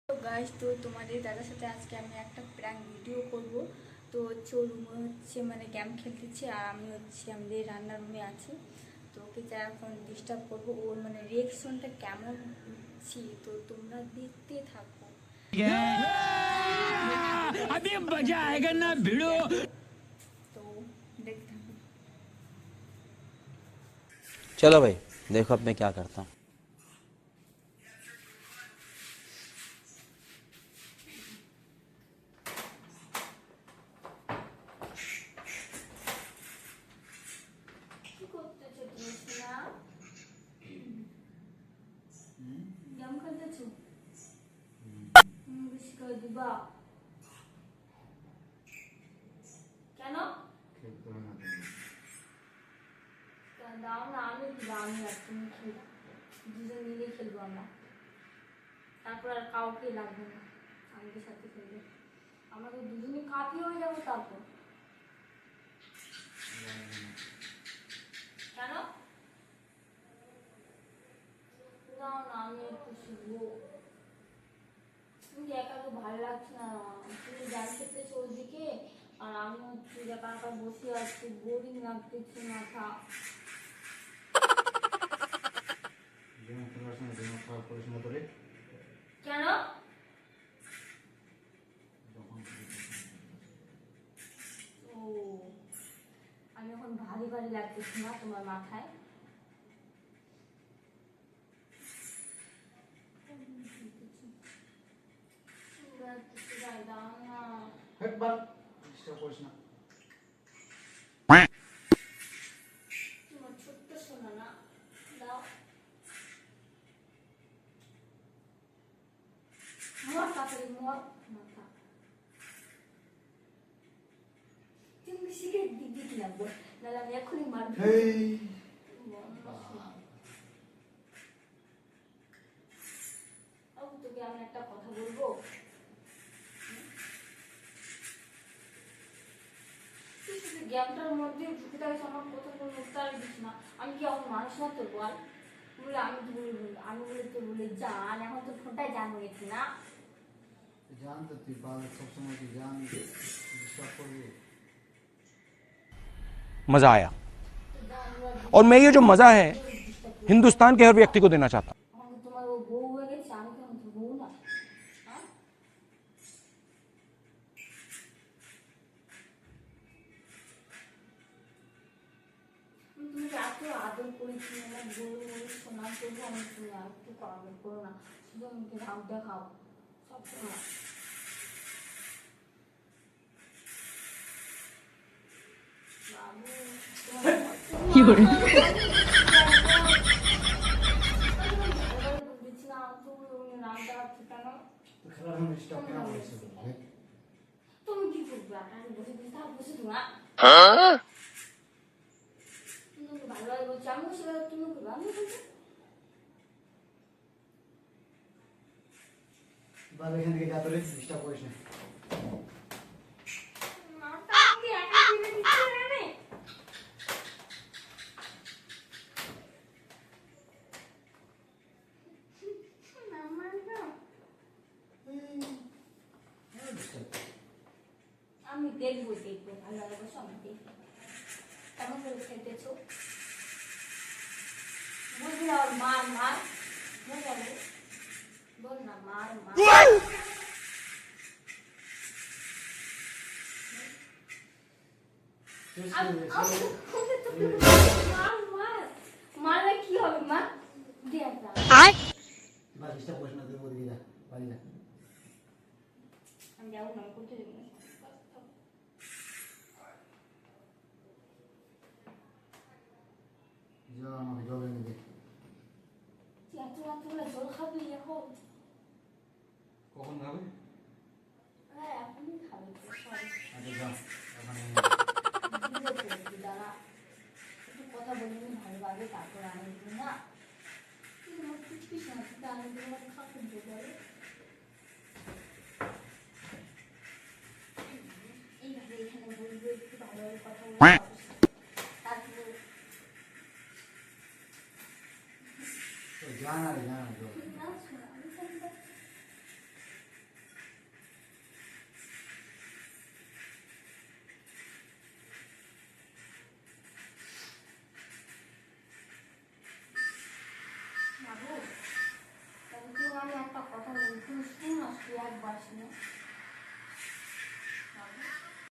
তো গাইস, তো তোমাদের দাদার সাথে আজকে আমি একটা প্র্যাঙ্ক ভিডিও করব। তো রুমে হচ্ছে মানে গেম খেলতেছি, আর আমি হচ্ছে আমাদের রান্নার রুমে আছি। তো ওকে যা এখন ডিস্টার্ব করবো, ওর মানে রিয়েকশনটা কেমন হচ্ছে তো তোমরা দেখতে থাকো। তো দেখতে থাকো। चलो भाई देखो अब मैं क्या करता हूँ। কি করতেছো তুমি সোনা? গেম খেলতেছো? বেশি করে দিবা কেন? দাও না, আমি দিবা, আমি আর তুমি খেলবো, দুজন মিলে খেলবো আমরা। তারপর আর কাউকে লাগবে না আমাদের সাথে খেলবে, আমাদের দুজনে কাফি হয়ে যাবো। তারপর কেন? দাও না, আমি একটু শিখবো। তুমি একা তো ভালো লাগছে না, তুমি গান খেতেছো ওদিকে, আর আমি হচ্ছে একা একা বসে আছি, বোরিং লাগতেছে মাথা। কেন? ও, আমি এখন ভারী ভারী লাগতেছি না তোমার মাথায়? দাও না, তোমার ছোট্ট সোনা না, দাও। মর তাড়াতাড়ি, মর মাথা। তুমি সিগারেট দিদি কিনা বল, নাহলে আমি এখনই মারবো। তোকে আমি একটা কথা বলবো, গেমটার মধ্যে ঢুকে থাকিস, আমার কথা কোনো উত্তর দিস না। আমি কি এখন মানুষ না তোর বল? বলে আমি তো বলি, আমি বলে তো বলে জান, এখন তো ফোনটাই জান হয়েছে না। जान तो तुम बाल सब समय की जान डिस्टर्ब कर दे। मज़ा आया और मैं ये जो मज़ा है हिंदुस्तान के हर व्यक्ति को देना चाहता हूँ। তোমার ও বউ হয়ে গেছে, আমি কেমন তোর বউ না? হ্যাঁ, তুমি এত আদর করেছি, আমার বউ বলে শোনা, তবু আমি তুমি আর একটু আদর করো না, শুধু আমাকে রাগ দেখাও সবসময়। কি করে तो खेला हम डिस्टर्ब क्या हो रहा है? তুমি কি করবে? আপনার বসে বসে বসে তোমরা তুমি ভালোভাবে বলছি, আমি বসে তুমি করবে, আমি বলছি बाल एखान থেকে যা তোরে ডিস্টার্ব করিস না। আমি দেখবো দেখবো ভালো লাগবে, আমি দেখবো কেমন করে খেলতেছো। বুঝলি না, মার মার বুঝাবো, বল না মার মার। মারলে কি হবে মা? বাল ডিস্টার্ব করিস না, তুই ওদিকে যা, বাড়ি যা। আমি যাবো না, করতে দেবো না। যা আমাকে জল এনে দে। এত রাত্রে জল খাবি এখন? কখন খাবে? হ্যাঁ, এখনই খাবে তো, সরি। আচ্ছা যা, ওখানে দাঁড়া, একটু কথা বলি, ভালোভাবে তারপর আনি দিবি না। তুই আমার খুঁজছিস না, তুই আনি দিবি না, খাবো বলে এইভাবে এখানে বলবো, একটু ভালোভাবে কথা বলবো, তারপর তো যা না রে, যা না জল। না শোনা, আমি আসি না।